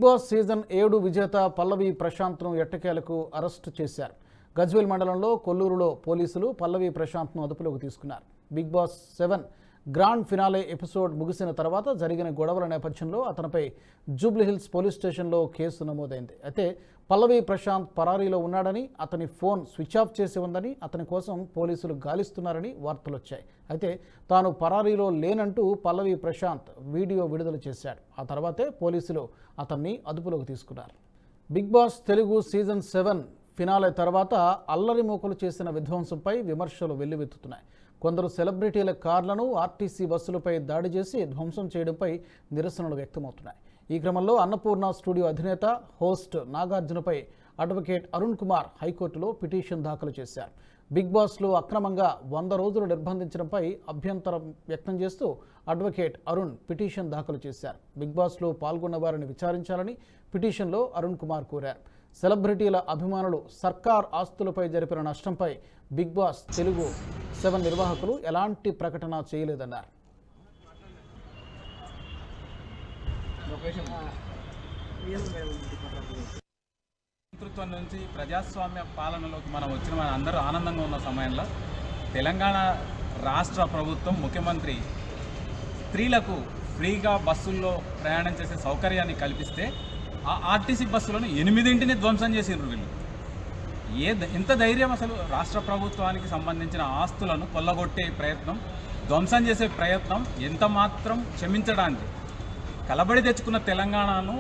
Boss season 7 విజేత పల్లవి ప్రశాంత్ను ఎట్టకేలకు arrest చేశారు. గజ్వేల్ మండలంలో కొల్లూరులో పోలీసులు పల్లవి ప్రశాంత్ను అదుపులోకి తీసుకున్నారు. Bigg Boss 7 grand finale episode ముగిసిన తర్వాత జరిగిన గొడవల నేపథ్యంలో అతనిపై జూబ్లీహిల్స్ పోలీస్ స్టేషన్లో కేసు నమోదైంది. అయితే పల్లవి ప్రశాంత్ పరారీలో ఉన్నాడని, అతని ఫోన్ స్విచ్ ఆఫ్ చేసి ఉందని, అతని కోసం పోలీసులు గాలిస్తున్నారని వార్తలు వచ్చాయి. అయితే తాను పరారీలో లేనంటూ పల్లవి ప్రశాంత్ వీడియో విడుదల చేశాడు. ఆ తర్వాతే పోలీసులు అతన్ని అదుపులోకి తీసుకున్నారు. Bigg Boss Telugu season 7 finale తర్వాత అల్లరి మూకలు చేసిన విధ్వంసంపై విమర్శలు వెల్లువెత్తుతున్నాయి. కొందరు సెలబ్రిటీల కార్లను ఆర్టీసీ బస్సులపై దాడి చేసి ధ్వంసం చేయడంపై నిరసనలు వ్యక్తమవుతున్నాయి. ఈ క్రమంలో అన్నపూర్ణ స్టూడియో అధినేత, హోస్ట్ నాగార్జునపై అడ్వకేట్ అరుణ్ కుమార్ హైకోర్టులో పిటిషన్ దాఖలు చేశారు. బిగ్ బాస్లో అక్రమంగా 100 రోజులు నిర్బంధించడంపై అభ్యంతరం వ్యక్తం చేస్తూ అడ్వకేట్ అరుణ్ పిటిషన్ దాఖలు చేశారు. బిగ్ బాస్లో పాల్గొన్న వారిని విచారించాలని పిటిషన్లో అరుణ్ కుమార్ కోరారు. సెలబ్రిటీల అభిమానులు సర్కార్ ఆస్తులపై జరిపిన నష్టంపై బిగ్ బాస్ తెలుగు 7 నిర్వాహకులు ఎలాంటి ప్రకటన చేయలేదన్నారు. నేతృత్వం నుంచి ప్రజాస్వామ్య పాలనలోకి మనం వచ్చిన మన అందరూ ఆనందంగా ఉన్న సమయంలో తెలంగాణ రాష్ట్ర ప్రభుత్వం ముఖ్యమంత్రి స్త్రీలకు ఫ్రీగా బస్సుల్లో ప్రయాణం చేసే సౌకర్యాన్ని కల్పిస్తే ఆ ఆర్టీసీ బస్సులను 8ంటిని ధ్వంసం చేసిండ్రు వీళ్ళు. ఎంత ధైర్యం అసలు! రాష్ట్ర ప్రభుత్వానికి సంబంధించిన ఆస్తులను కొల్లగొట్టే ప్రయత్నం, ధ్వంసం చేసే ప్రయత్నం ఎంత మాత్రం క్షమించడానికి. కలబడి తెచ్చుకున్న తెలంగాణను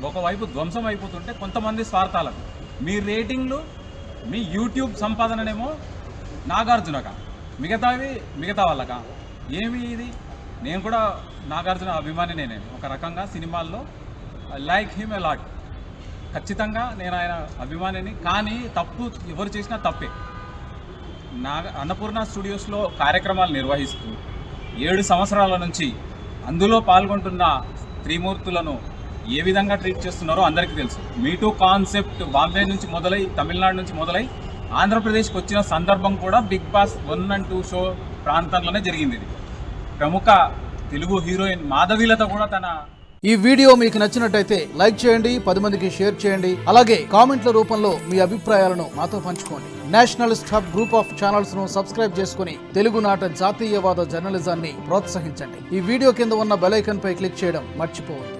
ఒకవైపు ధ్వంసం అయిపోతుంటే కొంతమంది స్వార్థాలకు మీ రేటింగ్లు, మీ యూట్యూబ్ సంపాదననేమో నాగార్జునక, మిగతా వాళ్ళక ఏమి ఇది? నేను కూడా నాగార్జున అభిమాని. నేను ఒక రకంగా సినిమాల్లో లైక్ హిమ్ ఎ లాట్. ఖచ్చితంగా నేను ఆయన అభిమానిని. కానీ తప్పు ఎవరు చేసినా తప్పే. అన్నపూర్ణ స్టూడియోస్లో కార్యక్రమాలు నిర్వహిస్తూ 7 సంవత్సరాల నుంచి అందులో పాల్గొంటున్న త్రిమూర్తులను ఏ విధంగా ట్రీట్ చేస్తున్నారో అందరికీ తెలుసు. మీటూ కాన్సెప్ట్ బాంబే నుంచి మొదలై, తమిళనాడు నుంచి మొదలై ఆంధ్రప్రదేశ్కి వచ్చిన సందర్భం కూడా బిగ్ బాస్ 1 and 2 షో ప్రాంతంలోనే జరిగింది. ఇది ప్రముఖ తెలుగు హీరోయిన్ మాధవీలత కూడా ఈ వీడియో మీకు నచ్చినట్టయితే లైక్ చేయండి, 10 మందికి షేర్ చేయండి. అలాగే కామెంట్ల రూపంలో మీ అభిప్రాయాలను మాతో పంచుకోండి. Nationalist hub group of channels ను సబ్స్క్రైబ్ చేసుకుని తెలుగునాట జాతీయవాద జర్నలిజాన్ని ప్రోత్సహించండి. ఈ వీడియో కింద ఉన్న బెల్ ఐకాన్ పై క్లిక్ చేయడం మర్చిపోవద్దు.